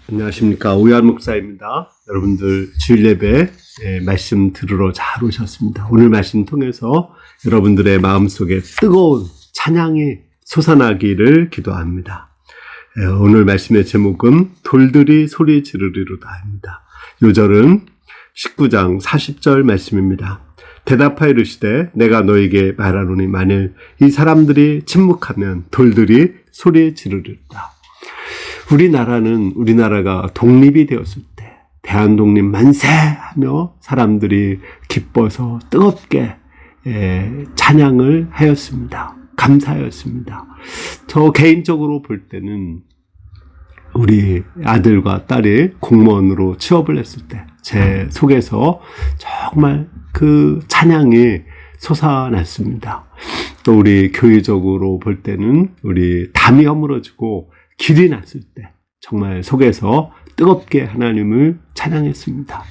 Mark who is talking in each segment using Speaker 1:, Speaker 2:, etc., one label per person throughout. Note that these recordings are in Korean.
Speaker 1: 안녕하십니까. 오유한 목사입니다. 여러분들 주일 예배 말씀 들으러 잘 오셨습니다. 오늘 말씀 통해서 여러분들의 마음속에 뜨거운 찬양이 솟아나기를 기도합니다. 오늘 말씀의 제목은 돌들이 소리 지르리로다입니다. 요절은 19장 40절 말씀입니다. 대답하여 이르시되 내가 너에게 말하노니 만일 이 사람들이 침묵하면 돌들이 소리 지르리로다. 우리나라가 독립이 되었을 때 대한독립 만세 하며 사람들이 기뻐서 뜨겁게 찬양을 하였습니다. 감사하였습니다. 저 개인적으로 볼 때는 우리 아들과 딸이 공무원으로 취업을 했을 때 제 속에서 정말 그 찬양이 솟아났습니다. 또 우리 교회적으로 볼 때는 우리 담이 허물어지고 길이 났을 때 정말 속에서 뜨겁게 하나님을 찬양했습니다.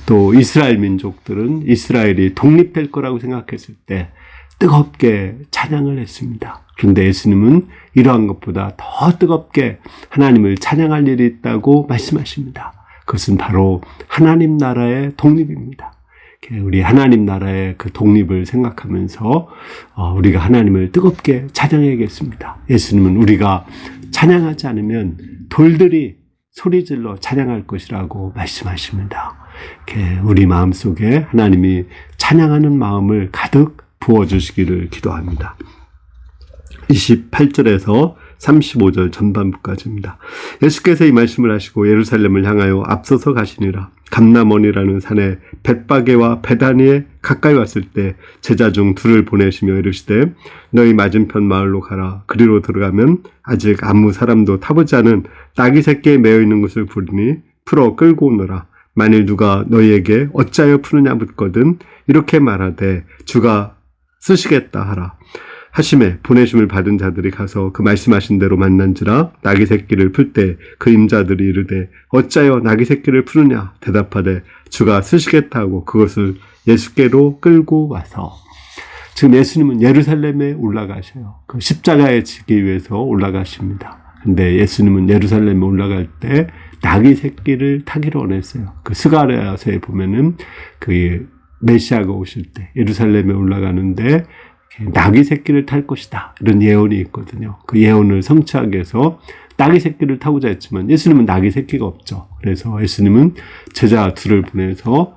Speaker 1: 또 이스라엘 민족들은 이스라엘이 독립될 거라고 생각했을 때 뜨겁게 찬양을 했습니다. 그런데 예수님은 이러한 것보다 더 뜨겁게 하나님을 찬양할 일이 있다고 말씀하십니다. 그것은 바로 하나님 나라의 독립입니다. 우리 하나님 나라의 그 독립을 생각하면서 우리가 하나님을 뜨겁게 찬양해야겠습니다. 예수님은 우리가 찬양하지 않으면 돌들이 소리질러 찬양할 것이라고 말씀하십니다. 우리 마음속에 하나님이 찬양하는 마음을 가득 부어주시기를 기도합니다. 28절에서 35절 전반부까지입니다. 예수께서 이 말씀을 하시고 예루살렘을 향하여 앞서서 가시니라. 감람원이라는 산에 벳바게와 베다니에 가까이 왔을 때 제자 중 둘을 보내시며 이르시되 너희 맞은편 마을로 가라. 그리로 들어가면 아직 아무 사람도 타보지 않은 나귀 새끼에 매어 있는 것을 보리니 풀어 끌고 오너라. 만일 누가 너희에게 어찌하여 푸느냐 묻거든 이렇게 말하되 주가 쓰시겠다 하라. 하심에 보내심을 받은 자들이 가서 그 말씀하신 대로 만난지라. 나귀 새끼를 풀 때 그 임자들이 이르되 어찌하여 나귀 새끼를 푸느냐 대답하되 주가 쓰시겠다 하고 그것을 예수께로 끌고 와서, 지금 예수님은 예루살렘에 올라가셔요. 그 십자가에 지기 위해서 올라가십니다. 근데 예수님은 예루살렘에 올라갈 때 나귀 새끼를 타기를 원했어요. 그 스가랴서에 보면은 그 메시아가 오실 때 예루살렘에 올라가는데 나귀 새끼를 탈 것이다, 이런 예언이 있거든요. 그 예언을 성취하기 위해서 나귀 새끼를 타고자 했지만 예수님은 나귀 새끼가 없죠. 그래서 예수님은 제자 둘을 보내서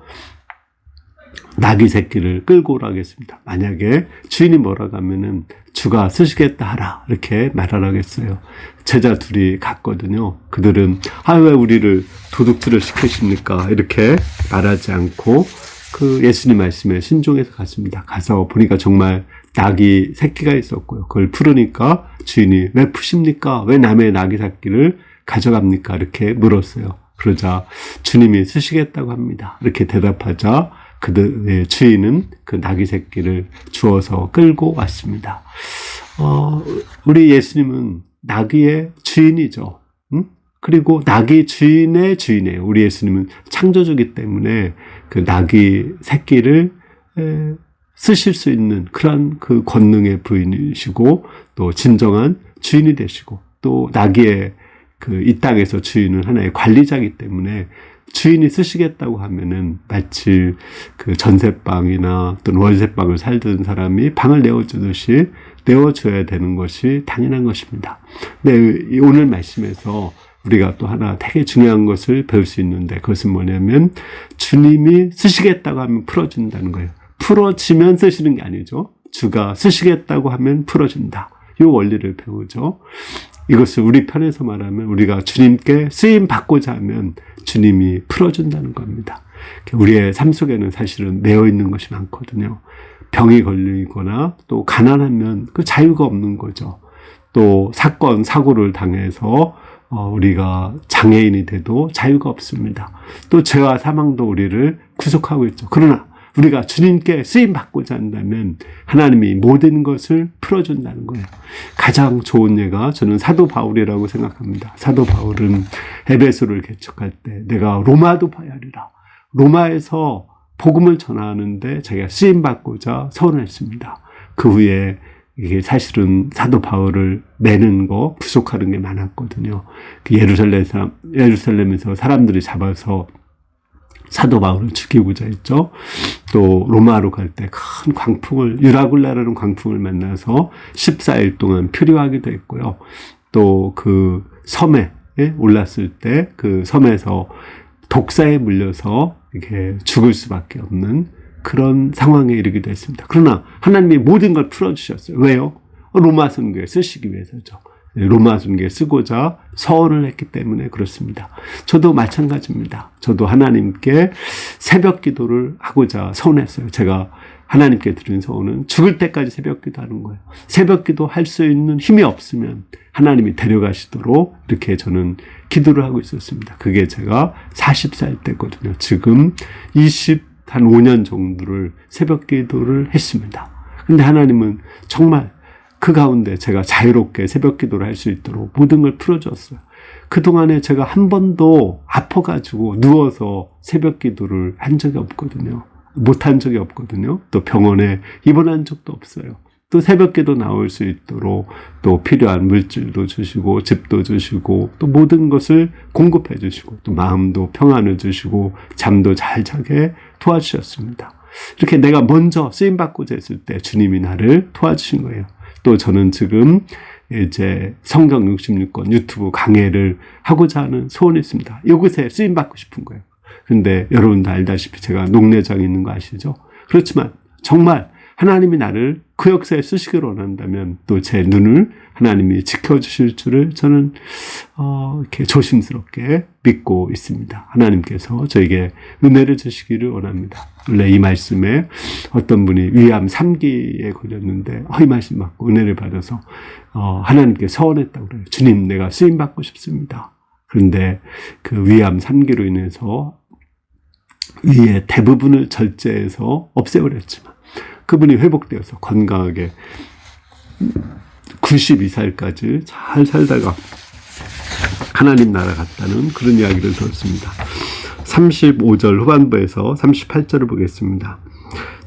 Speaker 1: 나귀 새끼를 끌고 오라고 했습니다. 만약에 주인이 뭐라고 하면은 주가 쓰시겠다 하라, 이렇게 말하라고 했어요. 제자 둘이 갔거든요. 그들은 왜 우리를 도둑질을 시키십니까? 이렇게 말하지 않고 그 예수님 말씀에 신종해서 갔습니다. 가서 보니까 정말 나귀 새끼가 있었고요. 그걸 풀으니까 주인이 왜 푸십니까? 왜 남의 나귀 새끼를 가져갑니까? 이렇게 물었어요. 그러자 주님이 쓰시겠다고 합니다. 이렇게 대답하자 그들의 주인은 그 나귀 새끼를 주어서 끌고 왔습니다. 우리 예수님은 나귀의 주인이죠. 그리고 나귀 주인의 주인이에요. 우리 예수님은 창조주이기 때문에 그 나귀 새끼를 쓰실 수 있는 그런 그 권능의 부인이시고 또 진정한 주인이 되시고 또 나귀의 그 이 땅에서 주인은 하나의 관리자이기 때문에 주인이 쓰시겠다고 하면은 마치 그 전세방이나 또는 월세방을 살던 사람이 방을 내어주듯이 내어줘야 되는 것이 당연한 것입니다. 근데 오늘 말씀에서 우리가 또 하나 되게 중요한 것을 배울 수 있는데 그것은 뭐냐면 주님이 쓰시겠다고 하면 풀어준다는 거예요. 풀어지면 쓰시는 게 아니죠. 주가 쓰시겠다고 하면 풀어준다. 이 원리를 배우죠. 이것을 우리 편에서 말하면 우리가 주님께 쓰임 받고자 하면 주님이 풀어준다는 겁니다. 우리의 삶 속에는 사실은 매여 있는 것이 많거든요. 병이 걸리거나 또 가난하면 그 자유가 없는 거죠. 또 사건, 사고를 당해서 우리가 장애인이 돼도 자유가 없습니다. 또 죄와 사망도 우리를 구속하고 있죠. 그러나 우리가 주님께 쓰임받고자 한다면 하나님이 모든 것을 풀어준다는 거예요. 가장 좋은 예가 저는 사도 바울이라고 생각합니다. 사도 바울은 에베소를 개척할 때 내가 로마도 봐야 하리라. 로마에서 복음을 전하는데 자기가 쓰임받고자 서원했습니다. 그 후에 이게 사실은 사도 바울을 매는 거, 구속하는 게 많았거든요. 그 예루살렘에서 사람들이 잡아서 사도 바울을 죽이고자 했죠. 또 로마로 갈 때 큰 광풍을, 유라굴라라는 광풍을 만나서 14일 동안 표류하기도 했고요. 또 그 섬에 올랐을 때 그 섬에서 독사에 물려서 이렇게 죽을 수밖에 없는 그런 상황에 이르기도 했습니다. 그러나 하나님이 모든 걸 풀어주셨어요. 왜요? 로마 선교에 쓰시기 위해서죠. 로마 선교에 쓰고자 서원을 했기 때문에 그렇습니다. 저도 마찬가지입니다. 저도 하나님께 새벽 기도를 하고자 서원했어요. 제가 하나님께 드린 서원은 죽을 때까지 새벽 기도하는 거예요. 새벽 기도 할 수 있는 힘이 없으면 하나님이 데려가시도록 이렇게 저는 기도를 하고 있었습니다. 그게 제가 40살 때거든요. 지금 5년 정도를 새벽 기도를 했습니다. 근데 하나님은 정말 그 가운데 제가 자유롭게 새벽 기도를 할 수 있도록 모든 걸 풀어줬어요. 그동안에 제가 한 번도 아파가지고 누워서 새벽 기도를 한 적이 없거든요. 못한 적이 없거든요. 또 병원에 입원한 적도 없어요. 또 새벽 기도 나올 수 있도록 또 필요한 물질도 주시고 집도 주시고 또 모든 것을 공급해 주시고 또 마음도 평안을 주시고 잠도 잘 자게 도와주셨습니다. 이렇게 내가 먼저 쓰임받고자 했을 때 주님이 나를 도와주신 거예요. 또 저는 지금 이제 성경 66권 유튜브 강해를 하고자 하는 소원이 있습니다. 이곳에 쓰임받고 싶은 거예요. 근데 여러분도 알다시피 제가 녹내장이 있는 거 아시죠? 그렇지만 정말 하나님이 나를 그 역사에 쓰시기를 원한다면 또 제 눈을 하나님이 지켜주실 줄을 저는 이렇게 조심스럽게 믿고 있습니다. 하나님께서 저에게 은혜를 주시기를 원합니다. 원래 이 말씀에 어떤 분이 위암 3기에 걸렸는데 이 말씀 받고 은혜를 받아서 하나님께 서원했다고 그래요. 주님, 내가 쓰임받고 싶습니다. 그런데 그 위암 3기로 인해서 위의 대부분을 절제해서 없애버렸지만 그분이 회복되어서 건강하게 92살까지 잘 살다가 하나님 나라 갔다는 그런 이야기를 들었습니다. 35절 후반부에서 38절을 보겠습니다.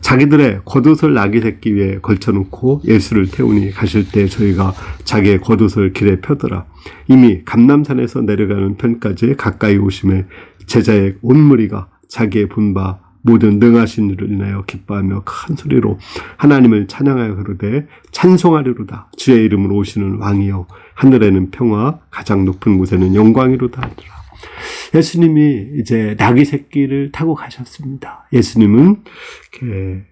Speaker 1: 자기들의 겉옷을 나귀 새끼 위에 걸쳐놓고 예수를 태우니 가실 때 저희가 자기의 겉옷을 길에 펴더라. 이미 감람산에서 내려가는 편까지 가까이 오심에 제자의 온 무리가 자기의 본바 모든 능하신 이를 인하여 기뻐하며 큰 소리로 하나님을 찬양하여 그러되 찬송하리로다. 주의 이름으로 오시는 왕이여 하늘에는 평화 가장 높은 곳에는 영광이로다 하더라. 예수님이 이제 나귀 새끼를 타고 가셨습니다. 예수님은 이렇게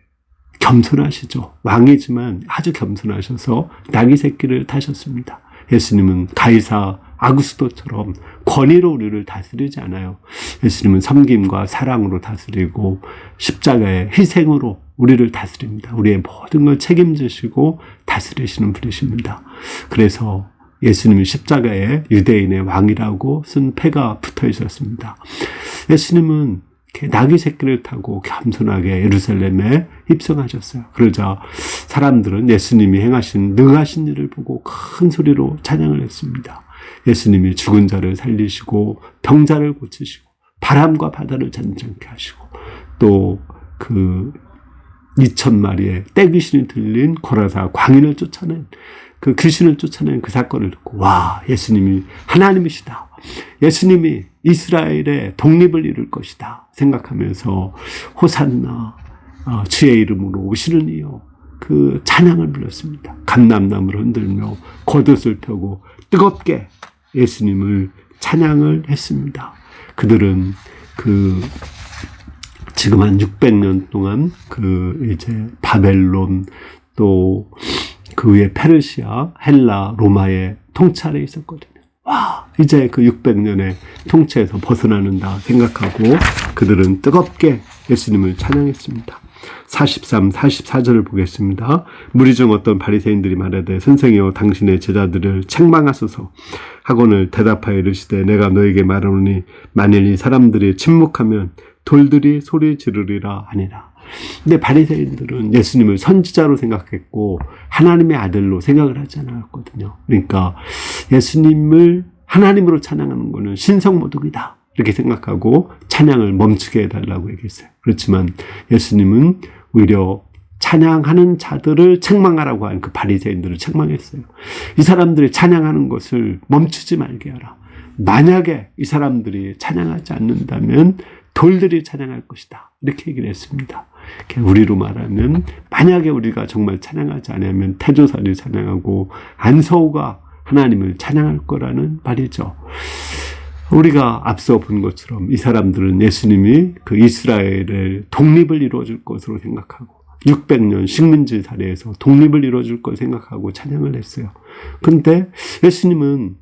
Speaker 1: 겸손하시죠. 왕이지만 아주 겸손하셔서 나귀 새끼를 타셨습니다. 예수님은 가이사 아구스토처럼 권위로 우리를 다스리지 않아요. 예수님은 섬김과 사랑으로 다스리고 십자가의 희생으로 우리를 다스립니다. 우리의 모든 걸 책임지시고 다스리시는 분이십니다. 그래서 예수님이 십자가에 유대인의 왕이라고 쓴 패가 붙어 있었습니다. 예수님은 이렇게 나귀 새끼를 타고 겸손하게 예루살렘에 입성하셨어요. 그러자 사람들은 예수님이 행하신 능하신 일을 보고 큰 소리로 찬양을 했습니다. 예수님이 죽은 자를 살리시고 병자를 고치시고 바람과 바다를 잔잔케 하시고 또 그 2,000마리의 떼귀신이 들린 고라사 광인을 쫓아낸 그 귀신을 쫓아낸 그 사건을 듣고 와, 예수님이 하나님이시다. 예수님이 이스라엘의 독립을 이룰 것이다 생각하면서 호산나 주의 이름으로 오시는 이여 그 찬양을 불렀습니다. 감람나무를 흔들며 겉옷을 펴고 뜨겁게 예수님을 찬양을 했습니다. 그들은 지금 한 600년 동안 이제 바벨론 또 그 위에 페르시아, 헬라, 로마의 통찰에 있었거든요. 와, 이제 그 600년의 통치에서 벗어나는다 생각하고 그들은 뜨겁게 예수님을 찬양했습니다. 43, 44절을 보겠습니다. 무리 중 어떤 바리새인들이 말하되 선생이여 당신의 제자들을 책망하소서 하거늘 대답하여 이르시되 내가 너에게 말하노니 만일 이 사람들이 침묵하면 돌들이 소리 지르리라 하니라. 근데 바리새인들은 예수님을 선지자로 생각했고 하나님의 아들로 생각을 하지 않았거든요. 그러니까 예수님을 하나님으로 찬양하는 것은 신성모독이다 이렇게 생각하고 찬양을 멈추게 해달라고 얘기했어요. 그렇지만 예수님은 오히려 찬양하는 자들을 책망하라고 하는 그 바리새인들을 책망했어요. 이 사람들이 찬양하는 것을 멈추지 말게 하라. 만약에 이 사람들이 찬양하지 않는다면 돌들이 찬양할 것이다. 이렇게 얘기를 했습니다. 우리로 말하면 만약에 우리가 정말 찬양하지 않으면 태조살이 찬양하고 안서우가 하나님을 찬양할 거라는 말이죠. 우리가 앞서 본 것처럼 이 사람들은 예수님이 그 이스라엘의 독립을 이루어줄 것으로 생각하고 600년 식민지 사례에서 독립을 이루어줄 것 생각하고 찬양을 했어요. 그런데 예수님은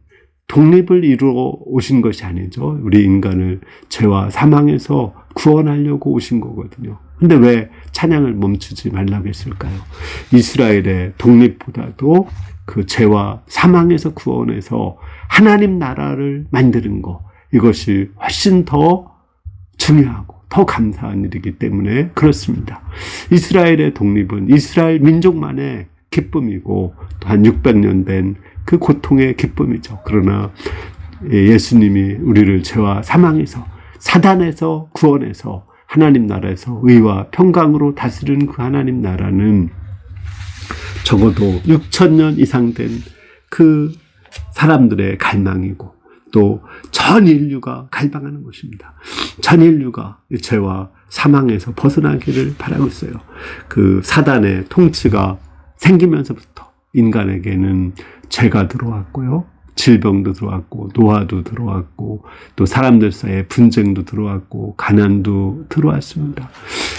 Speaker 1: 독립을 이루어 오신 것이 아니죠. 우리 인간을 죄와 사망에서 구원하려고 오신 거거든요. 근데 왜 찬양을 멈추지 말라고 했을까요? 이스라엘의 독립보다도 그 죄와 사망에서 구원해서 하나님 나라를 만드는 것, 이것이 훨씬 더 중요하고 더 감사한 일이기 때문에 그렇습니다. 이스라엘의 독립은 이스라엘 민족만의 기쁨이고 또한 600년 된 그 고통의 기쁨이죠. 그러나 예수님이 우리를 죄와 사망에서 사단에서 구원해서 하나님 나라에서 의와 평강으로 다스리는 그 하나님 나라는 적어도 6,000년 이상 된 그 사람들의 갈망이고 또 전 인류가 갈망하는 것입니다. 전 인류가 죄와 사망에서 벗어나기를 바라고 있어요. 그 사단의 통치가 생기면서부터 인간에게는 죄가 들어왔고요. 질병도 들어왔고 노화도 들어왔고 또 사람들 사이에 분쟁도 들어왔고 가난도 들어왔습니다.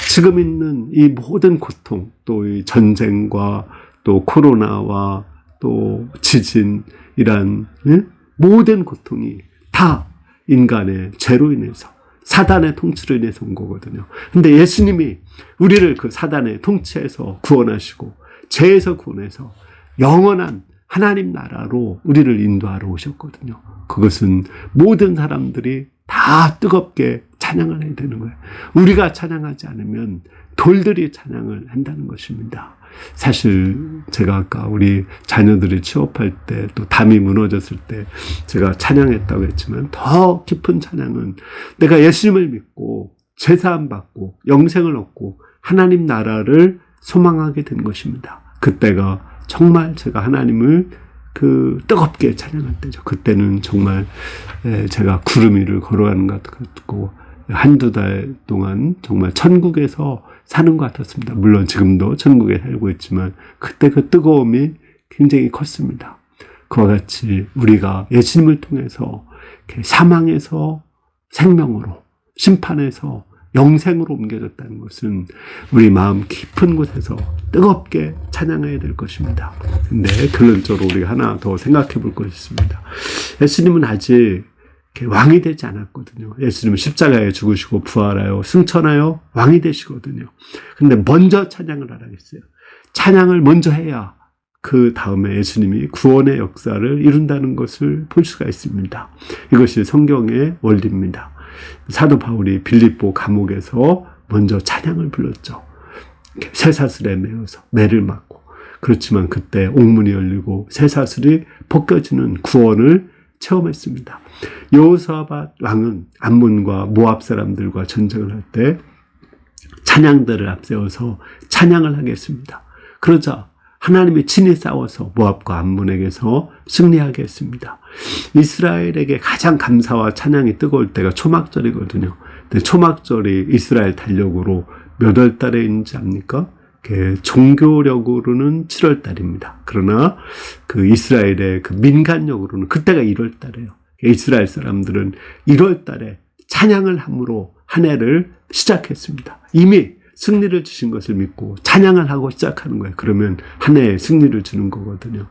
Speaker 1: 지금 있는 이 모든 고통, 또 이 전쟁과 또 코로나와 또 지진이란 모든 고통이 다 인간의 죄로 인해서 사단의 통치로 인해서 온 거거든요. 근데 예수님이 우리를 그 사단의 통치에서 구원하시고 죄에서 구원해서 영원한 하나님 나라로 우리를 인도하러 오셨거든요. 그것은 모든 사람들이 다 뜨겁게 찬양을 해야 되는 거예요. 우리가 찬양하지 않으면 돌들이 찬양을 한다는 것입니다. 사실 제가 아까 우리 자녀들이 취업할 때 또 담이 무너졌을 때 제가 찬양했다고 했지만 더 깊은 찬양은 내가 예수님을 믿고 죄사함 받고 영생을 얻고 하나님 나라를 소망하게 된 것입니다. 그때가 정말 제가 하나님을 그 뜨겁게 찬양할 때죠. 그때는 정말 제가 구름 위를 걸어가는 것 같고 한두 달 동안 정말 천국에서 사는 것 같았습니다. 물론 지금도 천국에 살고 있지만 그때 그 뜨거움이 굉장히 컸습니다. 그와 같이 우리가 예수님을 통해서 사망에서 생명으로 심판에서 영생으로 옮겨졌다는 것은 우리 마음 깊은 곳에서 뜨겁게 찬양해야 될 것입니다. 근데 결론적으로 우리가 하나 더 생각해 볼 것이 있습니다. 예수님은 아직 왕이 되지 않았거든요. 예수님은 십자가에 죽으시고 부활하여 승천하여 왕이 되시거든요. 근데 먼저 찬양을 하라겠어요. 찬양을 먼저 해야 그 다음에 예수님이 구원의 역사를 이룬다는 것을 볼 수가 있습니다. 이것이 성경의 원리입니다. 사도 바울이 빌립보 감옥에서 먼저 찬양을 불렀죠. 쇠사슬에 매어서 매를 맞고. 그렇지만 그때 옥문이 열리고 쇠사슬이 벗겨지는 구원을 체험했습니다. 여호사밧 왕은 암몬과 모압 사람들과 전쟁을 할 때 찬양대를 앞세워서 찬양을 하겠습니다. 그러자 하나님이 친히 싸워서 모압과 암몬에게서 승리하게 했습니다. 이스라엘에게 가장 감사와 찬양이 뜨거울 때가 초막절이거든요. 근데 초막절이 이스라엘 달력으로 몇 월 달에 있는지 압니까? 종교력으로는 7월 달입니다. 그러나 그 이스라엘의 그 민간력으로는 그때가 1월 달이에요. 이스라엘 사람들은 1월 달에 찬양을 함으로 한 해를 시작했습니다. 이미 승리를 주신 것을 믿고 찬양을 하고 시작하는 거예요. 그러면 한 해에 승리를 주는 거거든요.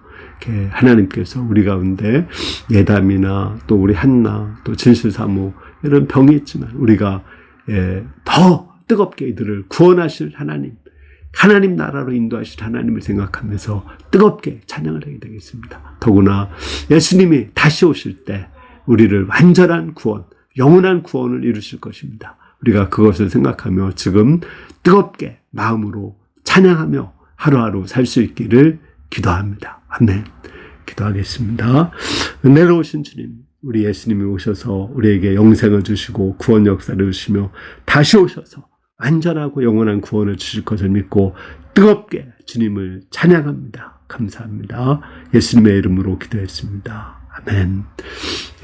Speaker 1: 하나님께서 우리 가운데 예담이나 또 우리 한나 또 진실사모 이런 병이 있지만 우리가 더 뜨겁게 이들을 구원하실 하나님 나라로 인도하실 하나님을 생각하면서 뜨겁게 찬양을 하게 되겠습니다. 더구나 예수님이 다시 오실 때 우리를 완전한 구원, 영원한 구원을 이루실 것입니다. 우리가 그것을 생각하며 지금 뜨겁게 마음으로 찬양하며 하루하루 살 수 있기를 기도합니다. 아멘. 기도하겠습니다. 은혜로우신 주님, 우리 예수님이 오셔서 우리에게 영생을 주시고 구원 역사를 주시며 다시 오셔서 완전하고 영원한 구원을 주실 것을 믿고 뜨겁게 주님을 찬양합니다. 감사합니다. 예수님의 이름으로 기도했습니다. 아멘.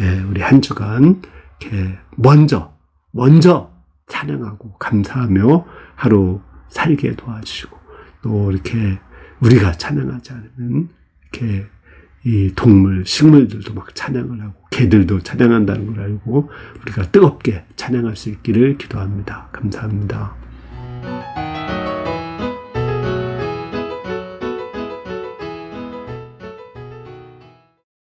Speaker 1: 예, 우리 한 주간 이렇게 먼저 찬양하고 감사하며 하루 살게 도와주시고, 또 이렇게 우리가 찬양하지 않으면 이렇게 이 동물, 식물들도 막 찬양을 하고 개들도 찬양한다는 걸 알고 우리가 뜨겁게 찬양할 수 있기를 기도합니다. 감사합니다.